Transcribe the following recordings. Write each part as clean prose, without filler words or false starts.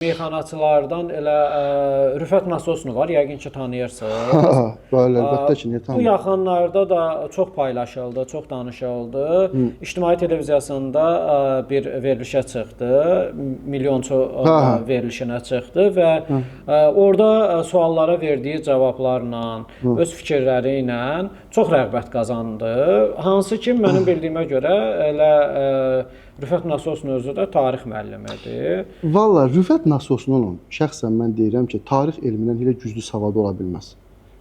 Meyxanaçılardan elə Rüfət Nasosnu var, yəqin ki tanıyırsınız. Bəli, əlbəttə ki, niyə Bu tanımıram? yaxınlarda da çox paylaşıldı, çox danışıldı. İctimai televiziyasında bir verilişə çıxdı, milyonçu verilişinə çıxdı və orada suallara verdiyi cavablarla, öz fikirləri ilə çox rəğbət qazandı. Hansı ki, mənim bildiyimə görə elə Rüfət Nasosnu özü də tarix müəllimidir. Valla Rüfət Nasosnunun şəxsən mən deyirəm ki, tarix elmindən elə güclü savadı ola bilməz.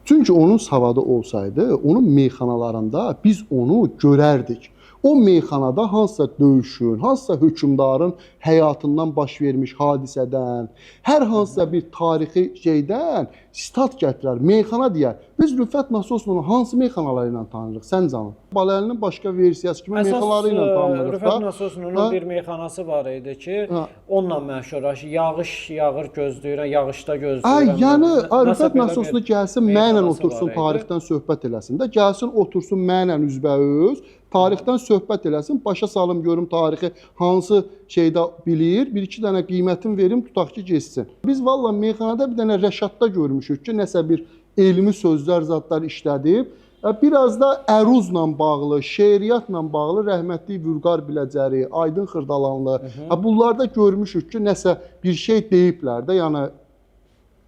Çünki onun savadı olsaydı, onun meyxanalarında biz onu görərdik. O meyxanada hansısa döyüşün, hansısa hökmdarın həyatından baş vermiş hadisədən, hər hansısa bir tarixi şeydən sitat gətirər, meyxana deyər. Biz Rüfət Nasosnunu hansı meyxanaları ilə tanırıq? Sən canım. Baləlinin başqa versiyası kimi meyxanaları ilə tanırıq. Rüfət Nasosnunun bir meyxanası var idi ki, onunla məşhur. Yağış yağır gözləyirəm, yağışda gözləyirəm. Yəni Rüfət Nasosnu gəlsin, mənlə otursun, tarixdən söhbət eləsin də, gəlsin otursun mənlə üzbəüz, tarixdən söhbət eləsin, başa salım görüm tarixi hansı şeydə bilir, bir-iki dənə qiymətin verim, tutaq ki, geçsin. Biz valla meyxanada bir dənə Rəşadda görmüşük ki, nəsə bir elmi sözlər, zadlar işlədib. Biraz da əruzla bağlı, şeiriyyatla bağlı rəhmətli Vülqar Biləcəri, Aydın Xırdalanlı, bunlarda görmüşük ki, nəsə bir şey deyiblər də, yəni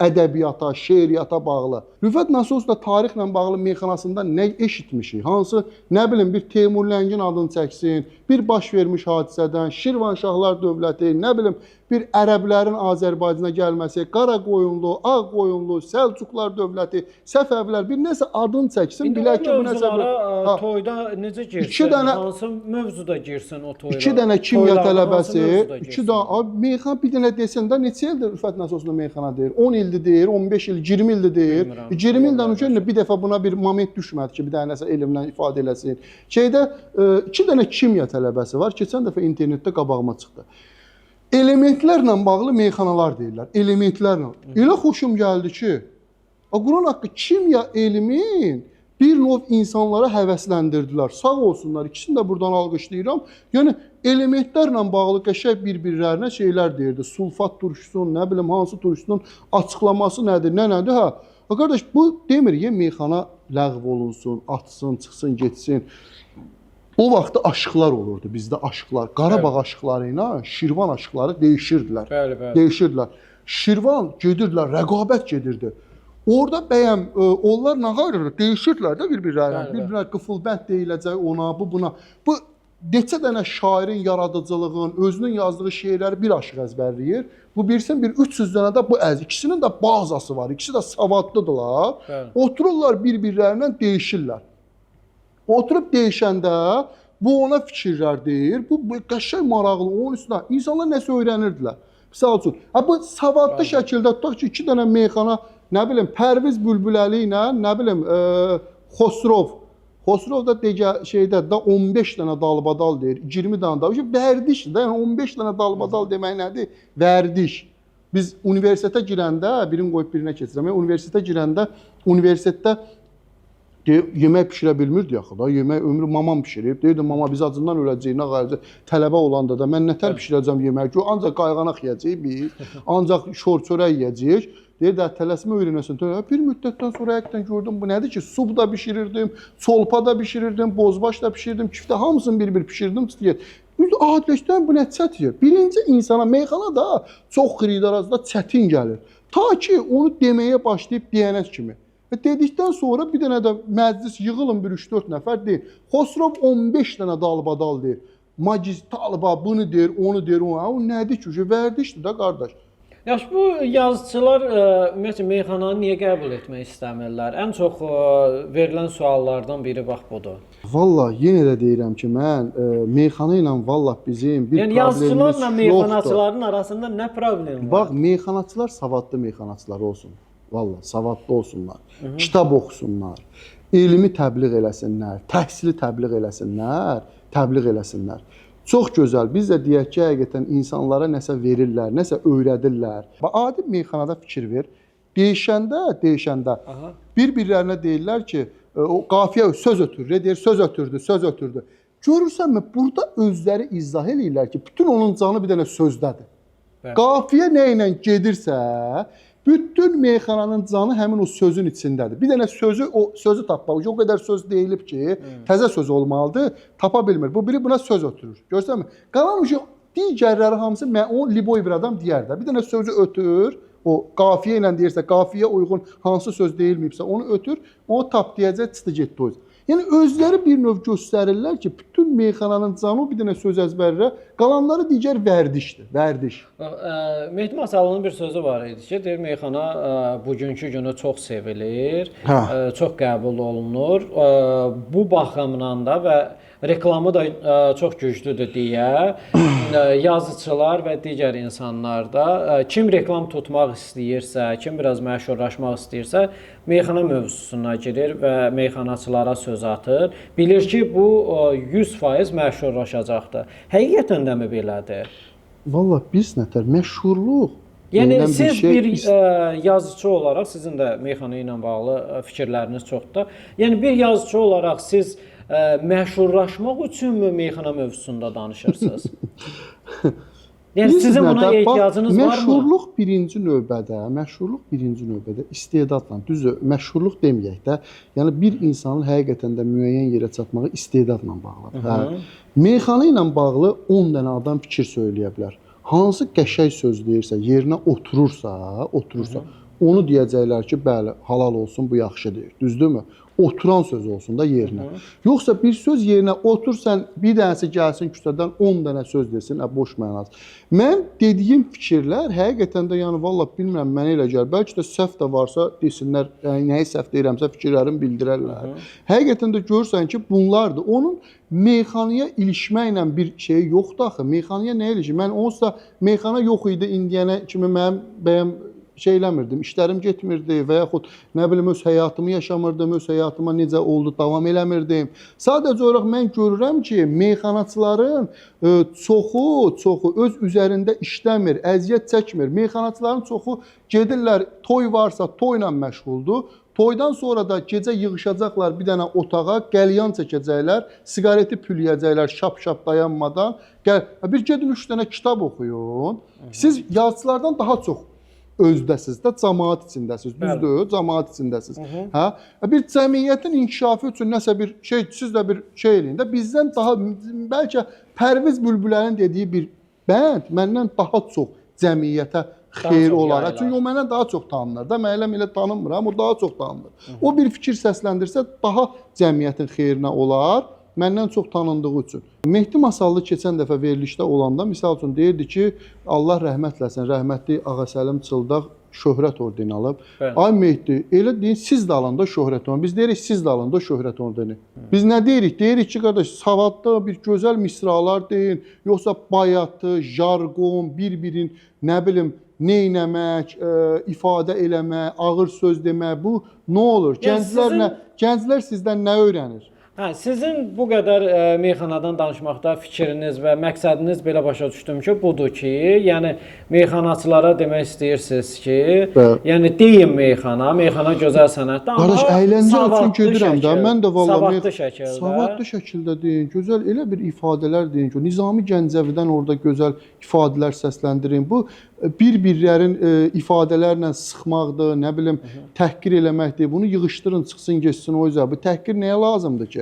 ədəbiyyata, şeiriyyata bağlı. Rüfət Nasosla tarixlə bağlı meyxanasında nə eşitmişik? Hansı, nə bilim, bir Teymur Ləngin adını çəksin, bir baş vermiş hadisədən, Şirvanşahlar dövləti, nə bilim, bir ərəblərin Azərbaycana gəlməsi, Qaraqoyunlu, Ağqoyunlu, Səlcuqlar dövləti, Səfəvilər, bir nəsə adını çəksin, bilək ki, bu nəsə bir... Toyda necə girsin, hansı mövzuda girsin o toyda? 2 dənə kimya tələbəsi, 2 dənə, meyxana bir dənə desən də, neçə ildir Rüfət Nasoslu meyxana deyir? 10 ildir deyir, 15 il, 20 ildir deyir. 20 ildən önce bir dəfə buna bir moment düşmədi ki, bir dənə nəsə elmlə ifadə eləsin. Şeydə 2 dənə kimya tələbəsi var, keçən dəfə internetdə qabağıma çıxdı. Elementlərlə bağlı meyxanalar deyirlər, elementlərlə. Elə xoşum gəldi ki, Quran haqqı kimya elmin bir növ insanlara həvəsləndirdilər. Sağ olsunlar, ikisini də buradan alqışlayıram. Yəni, elementlərlə bağlı qəşəng bir-birlərinə şeylər deyirdi. Sulfat turşusunun, nə bilim, hansı turşusunun açıqlaması nədir, nədir? Qardaş, bu demir, meyxana ləğv olunsun, atsın, çıxsın, getsin. O vaxtda aşıqlar olurdu, bizdə aşıqlar. Qarabağ aşıqları ilə Şirvan aşıqları dəyişirdilər. Dəyişirdilər. Şirvan gedirdilər, rəqabət gedirdi. Orada bəyəm, onlar nə qayırır? Dəyişirdilər də bir-birlərinə. Bir-birlər qıfılbənd deyiləcək ona, bu buna. Bu, neçə dənə şairin yaradıcılığın, özünün yazdığı şeyləri bir aşıq əzbərləyir. Bu birsin, bir 300 dənə də bu ikisinin də bazası var, ikisi də savadlıdırlar. Otururlar bir-birlərindən dəyişirlər. Oturub deyişəndə bu ona fikirlər deyir, bu qəşəng maraqlı, onun üstünə insanlar nəsə öyrənirdilər. Misal üçün, bu savadlı şəkildə tutaq ki, 2 dənə meyxana, nə bilim, Pərviz Bülbüləli ilə, nə bilim, Xosrov. Xosrov da şeydə 15 dənə dalbadal deyir, 20 dənə dalbadal. Vərdişdir də, yəni 15 dənə dalbadal demək nədir? Vərdiş. Biz universitetə girəndə, birini qoyub birinə keçirəm, universitetə girəndə, universitetdə yemək pişirə bilmirdi yaxı da, yemək ömrü mamam pişirib. Deyirdim, mama biz acından öləcəyik, nə qayıracaq. Tələbə olanda da mən nətər pişirəcəm yemək ki, ancaq qayğanaq yiyəcəyik biz, ancaq şor çörək yiyəcəyik. Deyir, tələsmə öyrənəsin. Bir müddətdən sonra həqiqətən gördüm, bu nədir ki, sub da pişirirdim, çolpa da pişirirdim, bozbaş da pişirirdim, kiftə hamısını bir-bir pişirdim. Adiləşdən bu nə çətir? Birinci insana meyxana da çox xiridarazda çətin gəlir. Ta ki, onu deməyə başlayıb deyənət kimi. Dedikdən sonra bir dənə də məclis yığılın bir 3-4 nəfər deyir. Xosrov 15 dənə dalbadal deyir. Magiz talba bunu deyir, onu deyir, o nədir ki? Vərdişdir də qardaş. Yaş, bu yazıçılar ümumiyyətlə meyxananı niyə qəbul etmək istəmirlər? Ən çox verilən suallardan biri bax budur. Valla yenə də deyirəm ki, mən meyxana ilə valla bizim bir problemimiz yoxdur. Yəni yazıçılarla meyxanaçıların arasında nə problem var? Bax, meyxanaçılar savadlı meyxanaçılar olsun. Valla savadlı olsunlar, kitab oxusunlar, elmi təbliğ eləsinlər, təhsili təbliğ eləsinlər. Çox gözəl, biz də deyək ki, həqiqətən insanlara nəsə verirlər, nəsə öyrədirlər. Adi meyxanada fikir ver, deyişəndə bir-birlərinə deyirlər ki, o qafiyə söz ötürür, deyir, söz ötürdü. Görürsənmi, burada özləri izah eləyirlər ki, bütün onun canı bir dənə sözdədir. Qafiyə nə ilə gedirsə, bütün meyxananın canı həmin o sözün içindədir. Bir dənə sözü tapmaq, o qədər söz deyilib ki, təzə söz olmalıdır, tapa bilmir. Bu biri buna söz ötürür. Görsənmi? Qalan digərləri hamısı o liboy bir adam deyər də. Bir dənə sözü ötür, o qafiyə ilə deyirsə, qafiyə uyğun hansı söz deyilməyibsə, onu ötür, onu tap deyəcək, çıxdı getdi o. Yəni özləri bir növ göstərirlər ki, bütün meyxananın canı bir dənə söz əzbərlə, qalanları digər vərdişdir, vərdiş. Mehdi Masalının bir sözü var idi ki, deyir meyxana bugünkü günü çox sevilir, çox qəbul olunur. Bu baxımdan da və reklamı da çox güclüdür deyə yazıçılar və digər insanlar da kim reklam tutmaq istəyirsə, kim biraz məşhurlaşmaq istəyirsə, meyxana mövzusuna girir və meyxanaçılara söz atır. Bilir ki, bu 100% məşhurlaşacaqdır. Həqiqətən də mi belədir? Vallahi biz nətər məşhurluq. Yəni siz bir yazıcı olaraq, sizin də meyxana ilə bağlı fikirləriniz çoxdur. Yəni bir yazıcı olaraq siz məşhurlaşmaq üçünmü meyxana mövzusunda danışırsınız? Yəni sizin buna ehtiyacınız varmı? Məşhurluq birinci növbədə istedadla, düzdür, məşhurluq deməyək də, yəni bir insanın həqiqətən də müəyyən yerə çatmağı istedadla bağlıdır. Meyxana ilə bağlı 10 dənə adam fikir söyləyə bilər. Hansı qəşəng söz deyirsə, yerinə oturursa, onu deyəcəklər ki, bəli, halal olsun, bu yaxşı deyir. Düzdürmü? Oturan söz olsun da yerinə. Yoxsa bir söz yerinə otur, sən bir dənəsi gəlsin küçədən 10 dənə söz desin, boş mənası. Mən dediyim fikirlər həqiqətən də, yəni valla bilmirəm, mənə elə gəlir. Bəlkə də səhv də varsa desinlər, nəyi səhv deyirəmsə fikirlərimi bildirərlər. Həqiqətən də görürsən ki, bunlardır. Onun meyxanaya ilişməklə bir şey yoxdur axı. Meyxanaya nə ilişir? Mən onsuz da meyxana yox idi indiyənə kimi mənim bəyəm şeyləmirdim, işlərim getmirdi və yaxud nə bilim öz həyatımı yaşamırdım, öz həyatıma necə oldu davam eləmirdim. Sadəcə olaraq mən görürəm ki, meyxanaçıların çoxu öz üzərində işləmir, əziyyət çəkmir. Meyxanaçıların çoxu gedirlər, toy varsa toyla məşğuldur. Toydan sonra da gecə yığışacaqlar bir dənə otağa, qəlyan çəkəcəklər, siqareti pülləyəcəklər şap-şap dayanmadan. Bir gedin 3 dənə kitab oxuyun. Siz yazıçılardan daha çox özdəsiz də, cəmaət içindəsiz, düzdür? Cəmaət içindəsiz. Bir cəmiyyətin inkişafı üçün nəsə bir şey, siz də bir şey eləyin də, bizdən daha, bəlkə Pərviz Bülbülənin dediyi bir bənd məndən daha çox cəmiyyətə xeyir olaraq. Çünki o məndən daha çox tanınır da, mən elə tanınmıram, o daha çox tanınır. O bir fikir səsləndirsə, daha cəmiyyətin xeyrinə olar. Məndən çox tanındığı üçün. Mehdi Masallı keçən dəfə verilişdə olanda, misal üçün deyirdi ki, Allah rəhmət eləsin, rəhmətli Ağasəlim Çıldaq şöhrət ordeni alıb. Ay Mehdi, elə deyin, siz də alanda şöhrət ordeni. Biz deyirik, siz də alanda şöhrət ordeni. Biz nə deyirik? Deyirik ki, qardaş, savadlı, bir gözəl misralar deyin, yoxsa bayatı, jargon, bir-birin, nə bilim, neynəmək, ifadə eləmək, ağır söz demək, bu nə olur? Gənclər sizdən nə öyrənir? Sizin bu qədər meyxanadan danışmaqda fikriniz və məqsədiniz belə başa düşdüm ki, budur ki, yəni meyxanaçılara demək istəyirsiniz ki, yəni deyin meyxana gözəl sənətdir, amma qardaş, əyləncə üçün gedirəm də, mən də savadlı şəkildə deyin, gözəl elə bir ifadələr deyin ki, Nizami Gəncəvidən orada gözəl ifadələr səsləndirin. Bu bir-birlərin ifadələrlə sıxmaqdır, nə bilim, təhqir eləməkdir. Bunu yığışdırın, çıxsın, geçsin o üzə. Bu təhqir nəyə lazımdır ki?